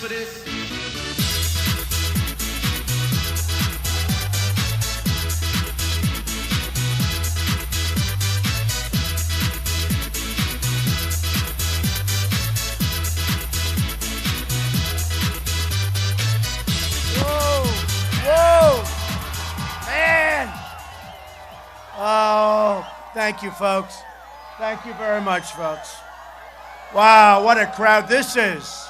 for this? Oh, thank you, folks. Thank you very much, folks. Wow, what a crowd this is.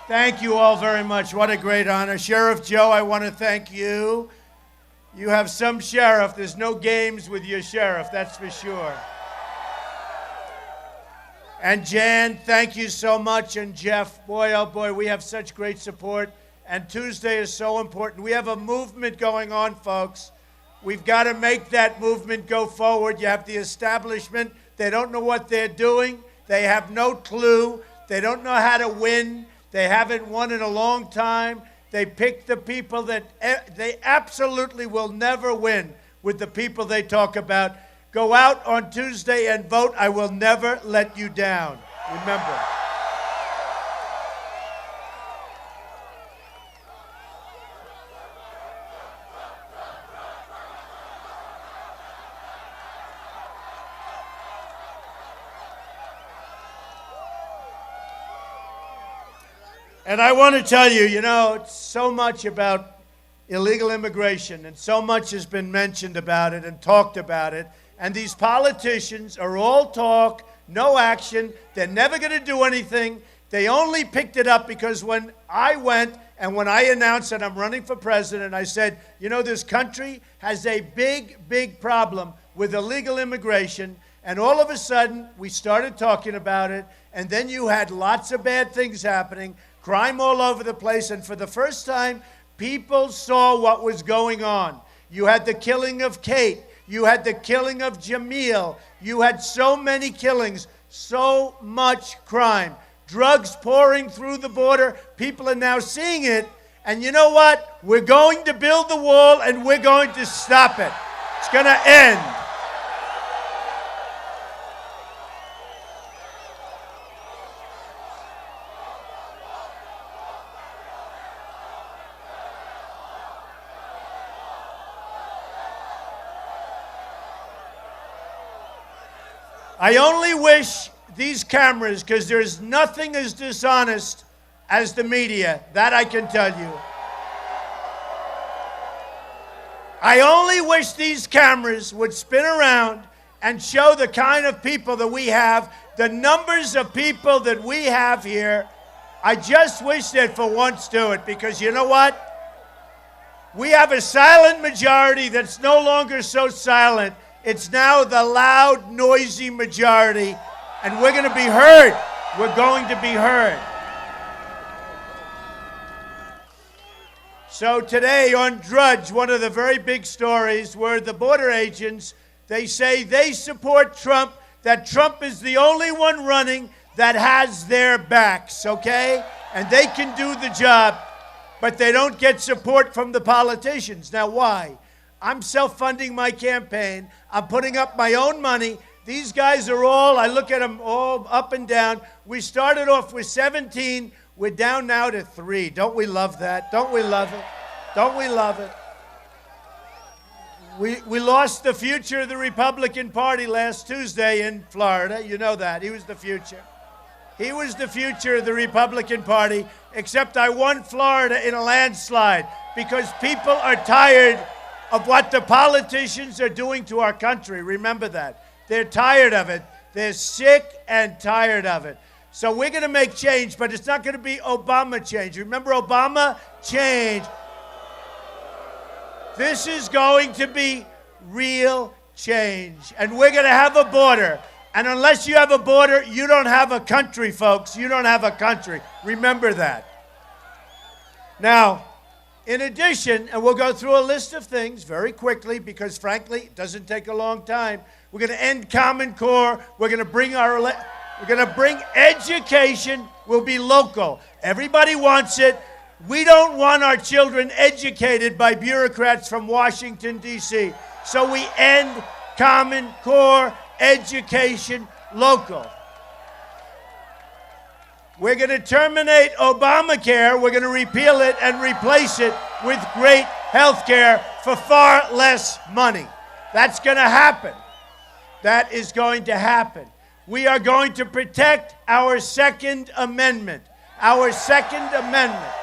Thank you all very much. What a great honor. Sheriff Joe, I want to thank you. You have some sheriff. There's no games with your sheriff, that's for sure. And Jan, thank you so much. And Jeff, boy, oh boy, we have such great support. And Tuesday is so important. We have a movement going on, folks. We've got to make that movement go forward. You have the establishment. They don't know what they're doing. They have no clue. They don't know how to win. They haven't won in a long time. They pick the people that they absolutely will never win with the people they talk about. Go out on Tuesday and vote. I will never let you down. Remember. And I want to tell you, you know, it's so much about illegal immigration, and so much has been mentioned about it and talked about it. And these politicians are all talk, no action. They're never going to do anything. They only picked it up because when I went and when I announced that I'm running for president, I said, you know, this country has a big, big problem with illegal immigration. And all of a sudden, we started talking about it. And then you had lots of bad things happening. Crime all over the place, and for the first time, people saw what was going on. You had the killing of Kate. You had the killing of Jamil. You had so many killings, so much crime. Drugs pouring through the border. People are now seeing it, and you know what? We're going to build the wall, and we're going to stop it. It's going to end. I only wish these cameras, because there's nothing as dishonest as the media. That I can tell you. I only wish these cameras would spin around and show the kind of people that we have, the numbers of people that we have here. I just wish they'd for once do it, because you know what? We have a silent majority that's no longer so silent. It's now the loud, noisy majority, and we're going to be heard. We're going to be heard. So today on Drudge, one of the very big stories were the border agents. They say they support Trump, that Trump is the only one running that has their backs, okay? And they can do the job, but they don't get support from the politicians. Now, why? I'm self-funding my campaign. I'm putting up my own money. These guys are all, I look at them all up and down. We started off with 17. We're down now to 3. Don't we love that? Don't we love it? Don't we love it? We lost the future of the Republican Party last Tuesday in Florida. You know that. He was the future. He was the future of the Republican Party, except I won Florida in a landslide because people are tired of what the politicians are doing to our country. Remember that. They're tired of it. They're sick and tired of it. So we're going to make change, but it's not going to be Obama change. Remember Obama? Change. This is going to be real change. And we're going to have a border. And unless you have a border, you don't have a country, folks. You don't have a country. Remember that. Now, in addition, and we'll go through a list of things very quickly because, frankly, it doesn't take a long time. We're going to end Common Core. We're going to bring education. Will be local. Everybody wants it. We don't want our children educated by bureaucrats from Washington, D.C. So we end Common Core education local. We're going to terminate Obamacare. We're going to repeal it and replace it with great health care for far less money. That's going to happen. That is going to happen. We are going to protect our Second Amendment. Our Second Amendment.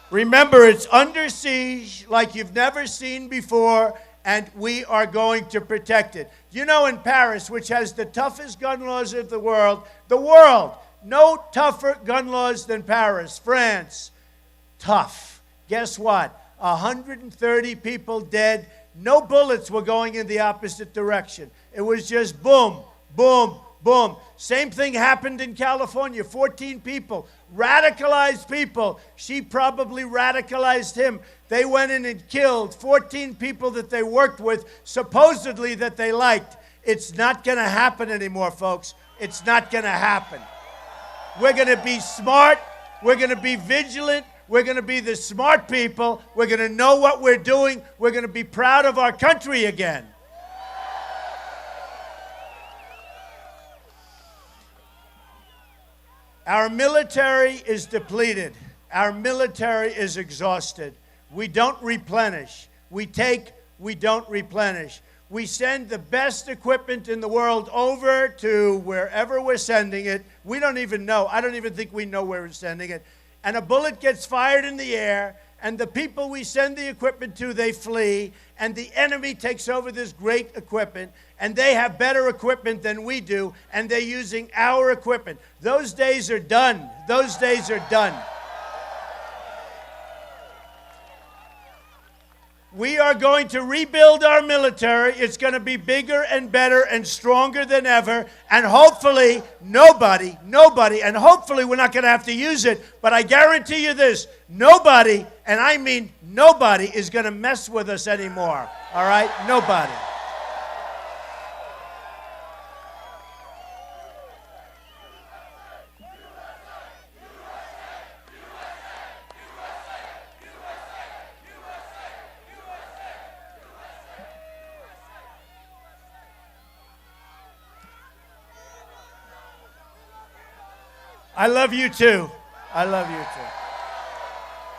Remember, it's under siege like you've never seen before, and we are going to protect it. You know, in Paris, which has the toughest gun laws of the world, no tougher gun laws than Paris. France, tough. Guess what? 130 people dead. No bullets were going in the opposite direction. It was just boom, boom, boom. Same thing happened in California. 14 people, radicalized people. She probably radicalized him. They went in and killed 14 people that they worked with, supposedly that they liked. It's not going to happen anymore, folks. It's not going to happen. We're going to be smart. We're going to be vigilant. We're going to be the smart people. We're going to know what we're doing. We're going to be proud of our country again. Our military is depleted. Our military is exhausted. We don't replenish. We take, we don't replenish. We send the best equipment in the world over to wherever we're sending it. We don't even know. I don't even think we know where we're sending it. And a bullet gets fired in the air, and the people we send the equipment to, they flee, and the enemy takes over this great equipment, and they have better equipment than we do, and they're using our equipment. Those days are done. Those days are done. We are going to rebuild our military. It's going to be bigger and better and stronger than ever. And hopefully, nobody, and hopefully we're not going to have to use it, but I guarantee you this, nobody, and I mean nobody, is going to mess with us anymore. All right? Nobody. I love you too. I love you too.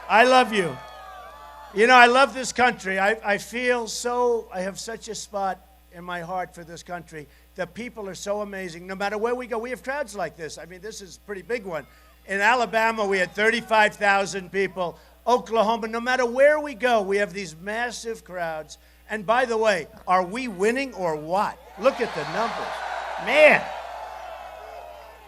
I love you. You know, I love this country. I have such a spot in my heart for this country. The people are so amazing. No matter where we go, we have crowds like this. I mean, this is a pretty big one. In Alabama, we had 35,000 people. Oklahoma, no matter where we go, we have these massive crowds. And by the way, are we winning or what? Look at the numbers. Man.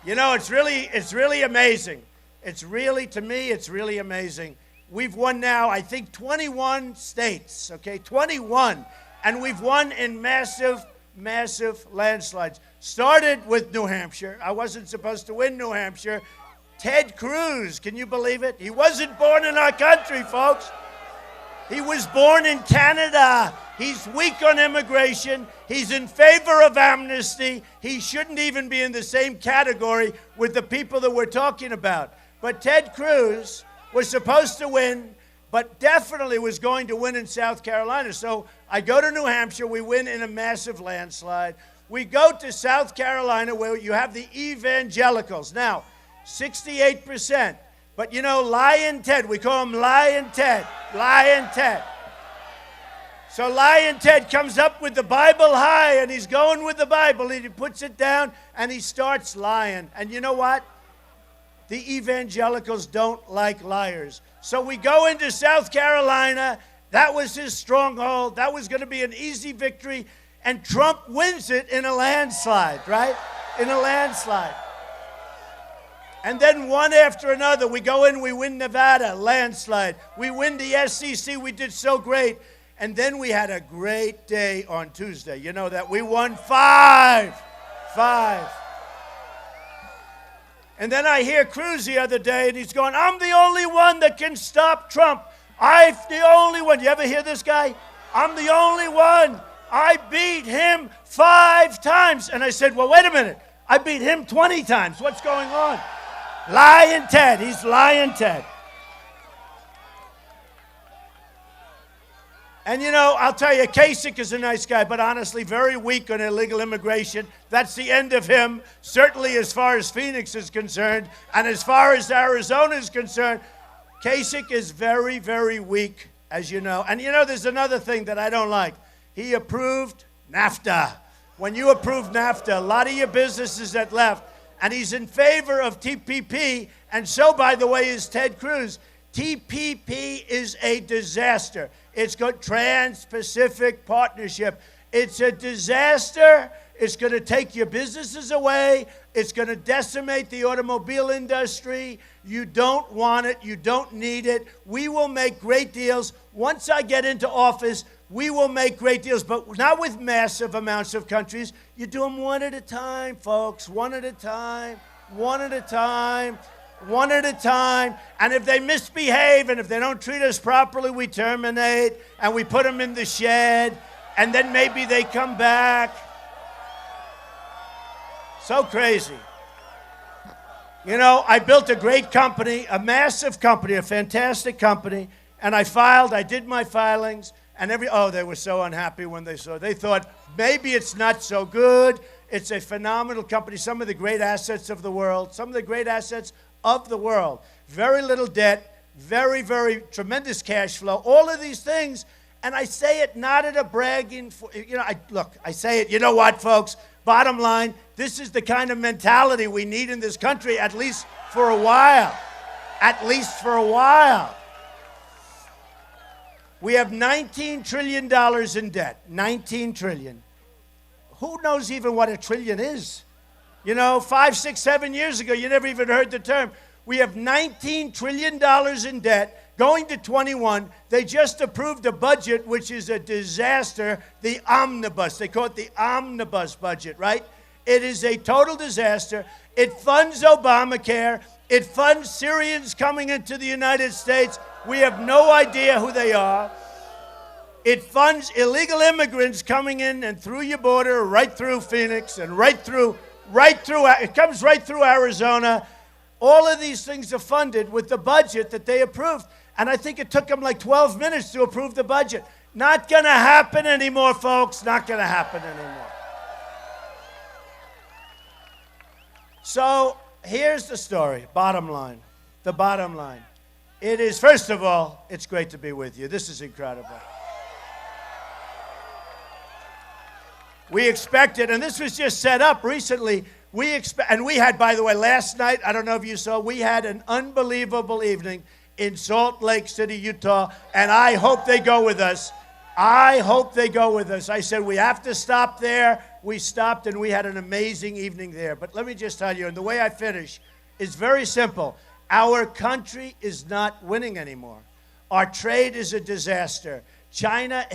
You know, it's really amazing. To me, it's really amazing. We've won now, I think, 21 states, okay? 21. And we've won in massive, massive landslides. Started with New Hampshire. I wasn't supposed to win New Hampshire. Ted Cruz, can you believe it? He wasn't born in our country, folks. He was born in Canada. He's weak on immigration. He's in favor of amnesty. He shouldn't even be in the same category with the people that we're talking about. But Ted Cruz was supposed to win, but definitely was going to win in South Carolina. So I go to New Hampshire. We win in a massive landslide. We go to South Carolina where you have the evangelicals. Now, 68%. But you know, Lyin' Ted, we call him Lyin' Ted. Lyin' Ted. So Lyin' Ted comes up with the Bible high, and he's going with the Bible. He puts it down, and he starts lying. And you know what? The evangelicals don't like liars. So we go into South Carolina. That was his stronghold. That was going to be an easy victory. And Trump wins it in a landslide, right? In a landslide. And then one after another, we go in, we win Nevada, landslide. We win the SEC, we did so great. And then we had a great day on Tuesday. You know that we won 5. And then I hear Cruz the other day, and he's going, I'm the only one that can stop Trump. I'm the only one. You ever hear this guy? I'm the only one. I beat him 5 times. And I said, well, wait a minute. I beat him 20 times. What's going on? Lyin' Ted. He's Lyin' Ted. And I'll tell you, Kasich is a nice guy, but honestly, very weak on illegal immigration. That's the end of him, certainly as far as Phoenix is concerned. And as far as Arizona is concerned, Kasich is very, very weak, as you know. And there's another thing that I don't like. He approved NAFTA. When you approve NAFTA, a lot of your businesses that left, and he's in favor of TPP, and so, by the way, is Ted Cruz. TPP is a disaster. It's got Trans-Pacific Partnership. It's a disaster. It's going to take your businesses away. It's going to decimate the automobile industry. You don't want it. You don't need it. We will make great deals. Once I get into office, we will make great deals, but not with massive amounts of countries. You do them one at a time, folks, one at a time, one at a time. One at a time, and if they misbehave and if they don't treat us properly, we terminate and we put them in the shed, and then maybe they come back. So crazy. I built a great company, a massive company, a fantastic company, and I did my filings, and they were so unhappy when they saw it. They thought, maybe it's not so good. It's a phenomenal company, some of the great assets of the world, very little debt, very, very tremendous cash flow, all of these things. And I say it not at a bragging, I say it, you know what, folks? Bottom line, this is the kind of mentality we need in this country, at least for a while. At least for a while. We have $19 trillion in debt. $19 trillion. Who knows even what a trillion is? 5, 6, 7 years ago, you never even heard the term. We have $19 trillion in debt, going to 21. They just approved a budget, which is a disaster, the omnibus. They call it the omnibus budget, right? It is a total disaster. It funds Obamacare. It funds Syrians coming into the United States. We have no idea who they are. It funds illegal immigrants coming in and through your border, right through Phoenix and it comes right through Arizona. All of these things are funded with the budget that they approved. And I think it took them like 12 minutes to approve the budget. Not going to happen anymore, folks. Not going to happen anymore. So here's the story, bottom line. The bottom line. It is, first of all, it's great to be with you. This is incredible. We expected, and this was just set up recently, and we had, by the way, last night, I don't know if you saw, we had an unbelievable evening in Salt Lake City, Utah, and I hope they go with us. I hope they go with us. I said, we have to stop there. We stopped, and we had an amazing evening there. But let me just tell you, and the way I finish is very simple. Our country is not winning anymore. Our trade is a disaster. China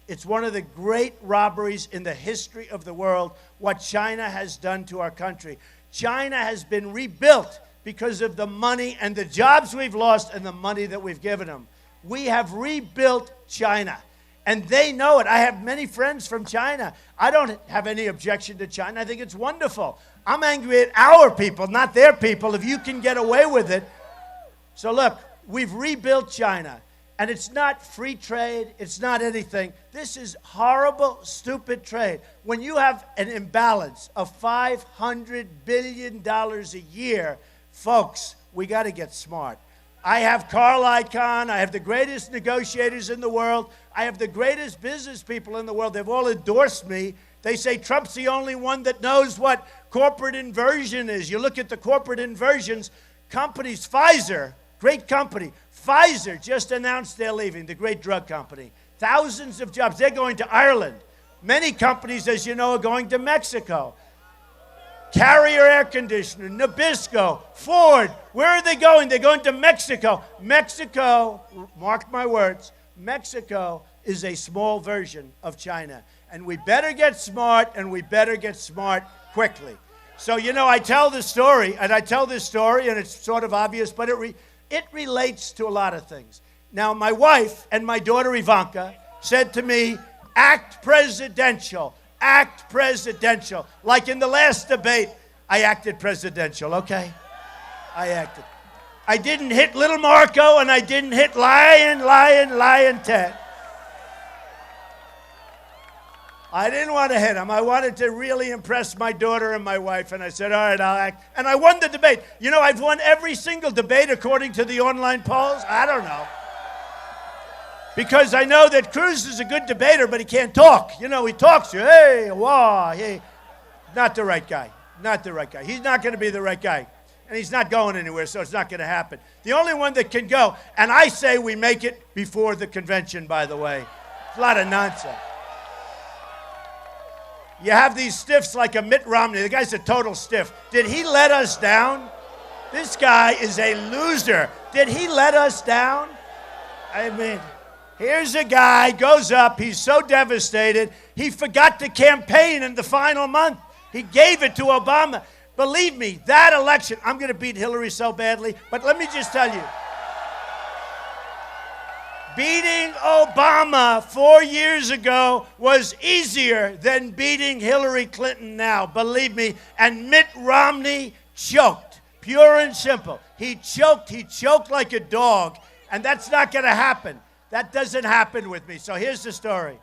it's one of the great robberies in the history of the world, what China has done to our country. China has been rebuilt because of the money and the jobs we've lost and the money that we've given them. We have rebuilt China, and they know it. I have many friends from China. I don't have any objection to China. I think it's wonderful. I'm angry at our people, not their people, if you can get away with it. So look, we've rebuilt China. And it's not free trade. It's not anything. This is horrible, stupid trade. When you have an imbalance of $500 billion a year, folks, we got to get smart. I have Carl Icahn. I have the greatest negotiators in the world. I have the greatest business people in the world. They've all endorsed me. They say Trump's the only one that knows what corporate inversion is. You look at the corporate inversions, companies, Pfizer, great company. Pfizer just announced they're leaving, the great drug company. Thousands of jobs. They're going to Ireland. Many companies, as you know, are going to Mexico. Carrier Air Conditioner, Nabisco, Ford. Where are they going? They're going to Mexico. Mexico, mark my words, Mexico is a small version of China. And we better get smart, and we better get smart quickly. So, I tell this story, and it's sort of obvious, but it relates to a lot of things. Now, my wife and my daughter Ivanka said to me, act presidential, act presidential. Like in the last debate, I acted presidential, okay? I acted. I didn't hit little Marco, and I didn't hit Lion Ted. I didn't want to hit him. I wanted to really impress my daughter and my wife, and I said, all right, I'll act. And I won the debate. You know, I've won every single debate according to the online polls. I don't know. Because I know that Cruz is a good debater, but he can't talk. You know, he talks to you, hey, wah, hey. Not the right guy. Not the right guy. He's not going to be the right guy. And he's not going anywhere, so it's not going to happen. The only one that can go, and I say we make it before the convention, by the way. It's a lot of nonsense. You have these stiffs like a Mitt Romney. The guy's a total stiff. Did he let us down? This guy is a loser. Did he let us down? I mean, here's a guy, goes up, he's so devastated, he forgot to campaign in the final month. He gave it to Obama. Believe me, that election, I'm going to beat Hillary so badly, but let me just tell you, beating Obama 4 years ago was easier than beating Hillary Clinton now, believe me. And Mitt Romney choked, pure and simple. He choked like a dog, and that's not going to happen. That doesn't happen with me. So here's the story.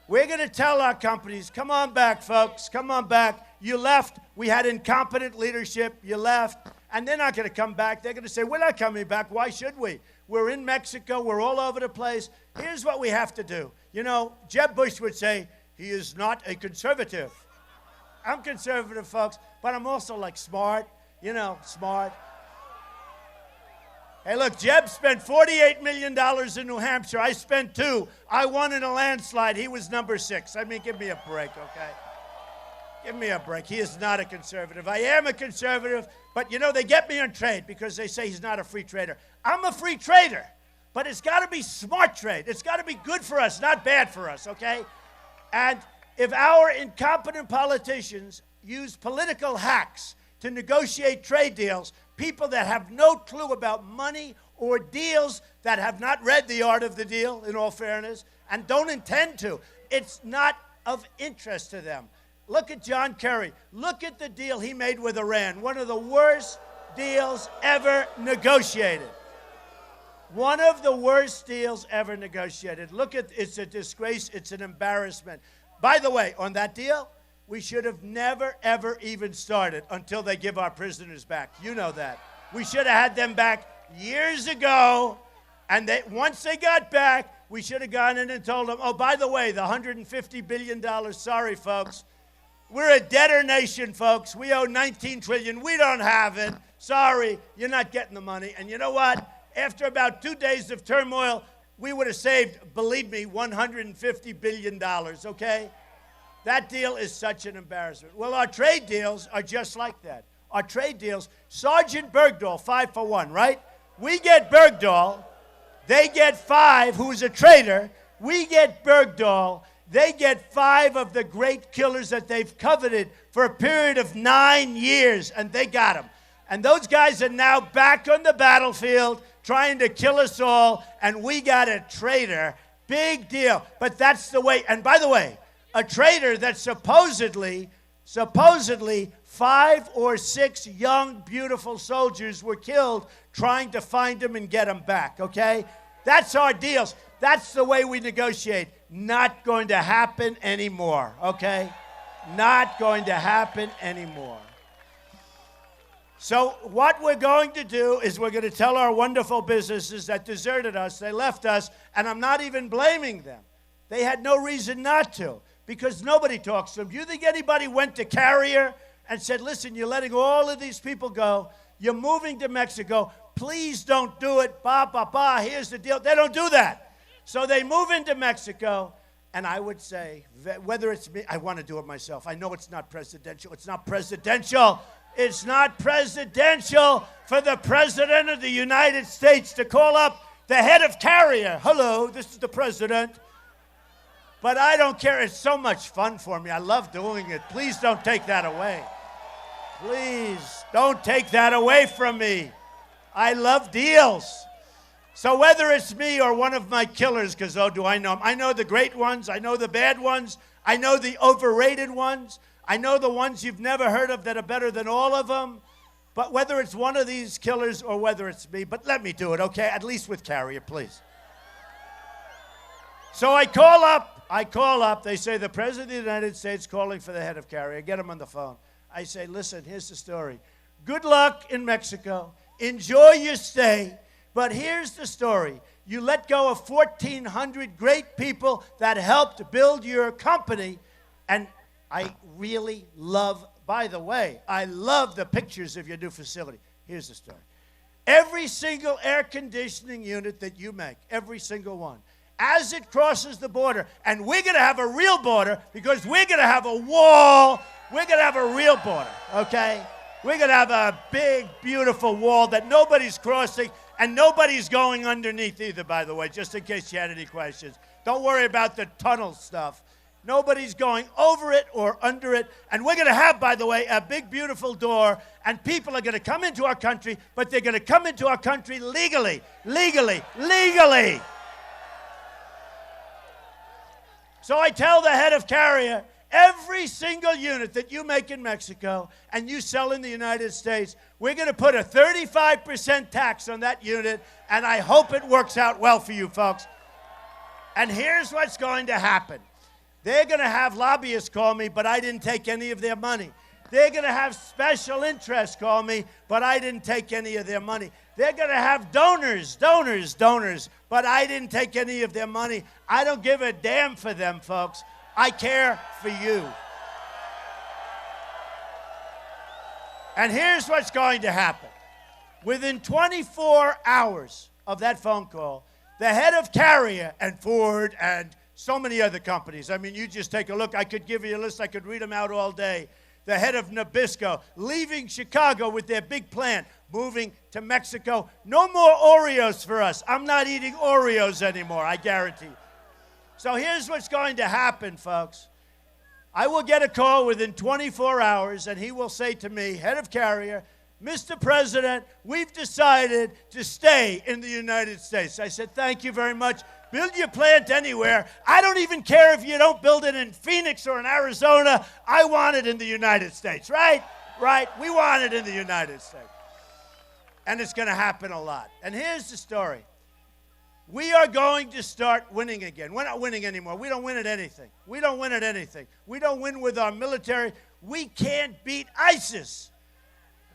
We're going to tell our companies, come on back, folks, come on back. You left. We had incompetent leadership. You left. And they're not going to come back. They're going to say, we're not coming back. Why should we? We're in Mexico. We're all over the place. Here's what we have to do. You know, Jeb Bush would say, he is not a conservative. I'm conservative, folks, but I'm also like smart, you know, smart. Hey, look, Jeb spent $48 million in New Hampshire. I spent $2 million. I won in a landslide. He was number 6. I mean, give me a break, okay? Give me a break. He is not a conservative. I am a conservative, but, you know, they get me on trade because they say he's not a free trader. I'm a free trader, but it's got to be smart trade. It's got to be good for us, not bad for us, okay? And if our incompetent politicians use political hacks to negotiate trade deals, people that have no clue about money or deals, that have not read The Art of the Deal, in all fairness, and don't intend to, it's not of interest to them. Look at John Kerry. Look at the deal he made with Iran. One of the worst deals ever negotiated. One of the worst deals ever negotiated. Look at, it's a disgrace. It's an embarrassment. By the way, on that deal, we should have never, ever even started until they give our prisoners back. You know that. We should have had them back years ago. And once they got back, we should have gone in and told them, oh, by the way, the $150 billion, sorry, folks. We're a debtor nation, folks. We owe $19 trillion. We don't have it. Sorry, you're not getting the money. And you know what? After about 2 days of turmoil, we would have saved, believe me, $150 billion, okay? That deal is such an embarrassment. Well, our trade deals are just like that. Our trade deals, Sergeant Bergdahl, 5 for 1, right? We get Bergdahl. They get 5, who's a traitor. We get Bergdahl. They get 5 of the great killers that they've coveted for a period of 9 years, and they got them. And those guys are now back on the battlefield trying to kill us all, and we got a traitor. Big deal. But that's the way. And by the way, a traitor that supposedly 5 or 6 young, beautiful soldiers were killed trying to find him and get him back, okay? That's our deals. That's the way we negotiate. Not going to happen anymore, okay? Not going to happen anymore. So what we're going to do is we're going to tell our wonderful businesses that deserted us, they left us, and I'm not even blaming them. They had no reason not to, because nobody talks to them. Do you think anybody went to Carrier and said, listen, you're letting all of these people go. You're moving to Mexico. Please don't do it. Here's the deal. They don't do that. So they move into Mexico, and I would say, whether it's me, I want to do it myself. I know it's not presidential. It's not presidential. It's not presidential for the President of the United States to call up the head of Carrier. Hello, this is the president. But I don't care. It's so much fun for me. I love doing it. Please don't take that away. Please don't take that away from me. I love deals. So whether it's me or one of my killers, because oh, do I know them? I know the great ones. I know the bad ones. I know the overrated ones. I know the ones you've never heard of that are better than all of them. But whether it's one of these killers or whether it's me, but let me do it, okay? At least with Carrier, please. So I call up I call up. They say, the President of the United States calling for the head of Carrier. Get him on the phone. I say, listen, here's the story. Good luck in Mexico. Enjoy your stay. But here's the story. You let go of 1,400 great people that helped build your company. And I really love, by the way, I love the pictures of your new facility. Here's the story. Every single air conditioning unit that you make, every single one, as it crosses the border, and we're going to have a real border because we're going to have a wall. We're going to have a real border, okay? We're going to have a big, beautiful wall that nobody's crossing and nobody's going underneath either, by the way, just in case you had any questions. Don't worry about the tunnel stuff. Nobody's going over it or under it. And we're going to have, by the way, a big, beautiful door, and people are going to come into our country, but they're going to come into our country legally, legally, legally. So I tell the head of Carrier, every single unit that you make in Mexico and you sell in the United States, we're going to put a 35% tax on that unit, and I hope it works out well for you folks. And here's what's going to happen. They're going to have lobbyists call me, but I didn't take any of their money. They're going to have special interests call me, but I didn't take any of their money. They're going to have donors, but I didn't take any of their money. I don't give a damn for them, folks. I care for you. And here's what's going to happen. Within 24 hours of that phone call, the head of Carrier and Ford and so many other companies, I mean, you just take a look. I could give you a list. I could read them out all day. The head of Nabisco, leaving Chicago with their big plant, moving to Mexico. No more Oreos for us. I'm not eating Oreos anymore, I guarantee. So here's what's going to happen, folks. I will get a call within 24 hours, and he will say to me, head of Carrier, Mr. President, we've decided to stay in the United States. I said, thank you very much. Build your plant anywhere. I don't even care if you don't build it in Phoenix or in Arizona. I want it in the United States, right? Right? We want it in the United States. And it's going to happen a lot. And here's the story. We are going to start winning again. We're not winning anymore. We don't win at anything. We don't win at anything. We don't win with our military. We can't beat ISIS.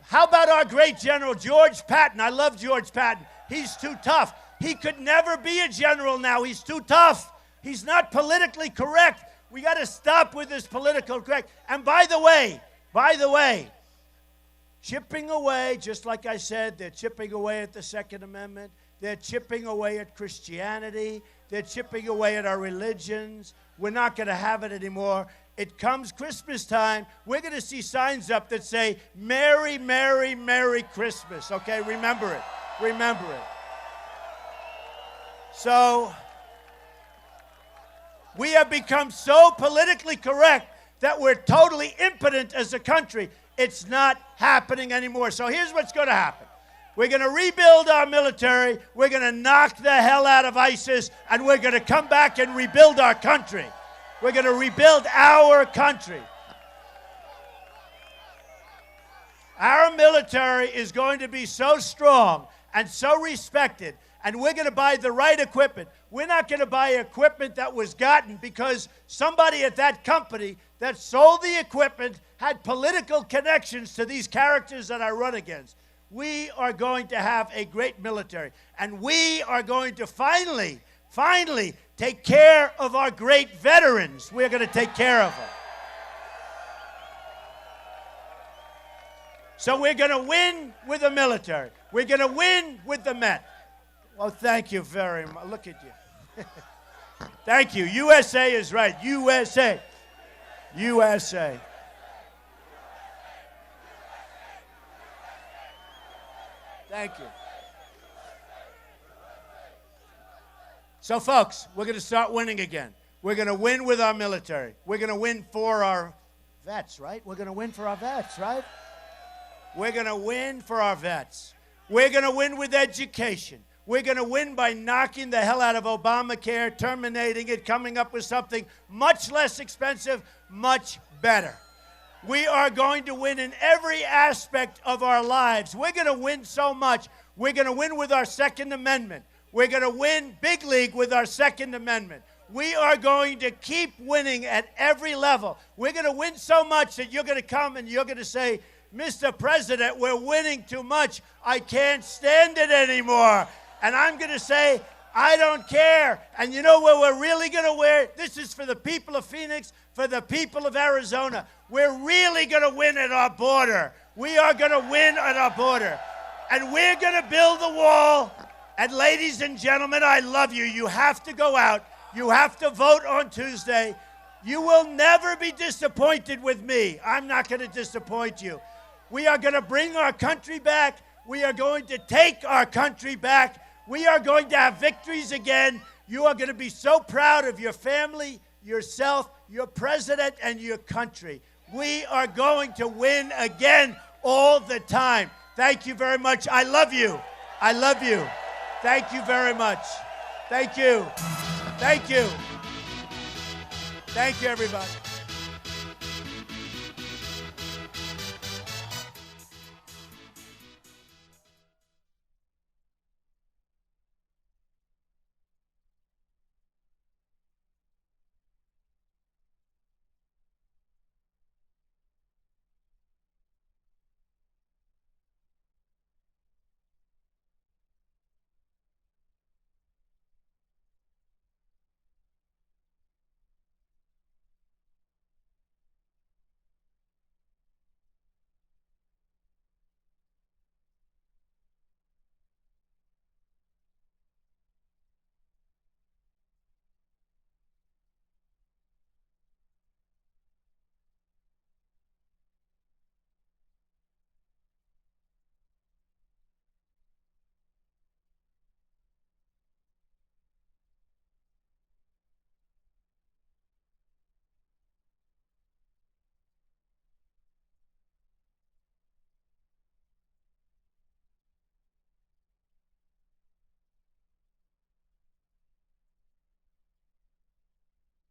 How about our great general, George Patton? I love George Patton. He's too tough. He could never be a general now. He's too tough. He's not politically correct. We got to stop with this political correct. And by the way, chipping away, just like I said, they're chipping away at the Second Amendment. They're chipping away at Christianity. They're chipping away at our religions. We're not going to have it anymore. It comes Christmas time. We're going to see signs up that say, Merry, Merry, Merry Christmas. Okay, remember it. Remember it. So, we have become so politically correct that we're totally impotent as a country. It's not happening anymore. So here's what's going to happen. We're going to rebuild our military. We're going to knock the hell out of ISIS, and we're going to come back and rebuild our country. We're going to rebuild our country. Our military is going to be so strong and so respected, and we're going to buy the right equipment. We're not going to buy equipment that was gotten because somebody at that company that sold the equipment had political connections to these characters that I run against. We are going to have a great military, and we are going to finally take care of our great veterans. We're going to take care of them. So we're going to win with the military. We're going to win with the men. Well, thank you very much. Look at you. Thank you. USA is right. USA. USA. Thank you. So, folks, we're going to start winning again. We're going to win with our military. We're going to win for our vets, right? We're going to win for our vets, right? We're going to win for our vets. We're going to win with education. We're going to win by knocking the hell out of Obamacare, terminating it, coming up with something much less expensive, much better. We are going to win in every aspect of our lives. We're going to win so much. We're going to win with our Second Amendment. We're going to win big league with our Second Amendment. We are going to keep winning at every level. We're going to win so much that you're going to come and you're going to say, Mr. President, we're winning too much. I can't stand it anymore. And I'm going to say, I don't care. And you know where we're really going to win? This is for the people of Phoenix, for the people of Arizona. We're really going to win at our border. We are going to win at our border. And we're going to build the wall. And ladies and gentlemen, I love you. You have to go out. You have to vote on Tuesday. You will never be disappointed with me. I'm not going to disappoint you. We are going to bring our country back. We are going to take our country back. We are going to have victories again. You are going to be so proud of your family, yourself, your president, and your country. We are going to win again all the time. Thank you very much. I love you. I love you. Thank you very much. Thank you. Thank you. Thank you, everybody.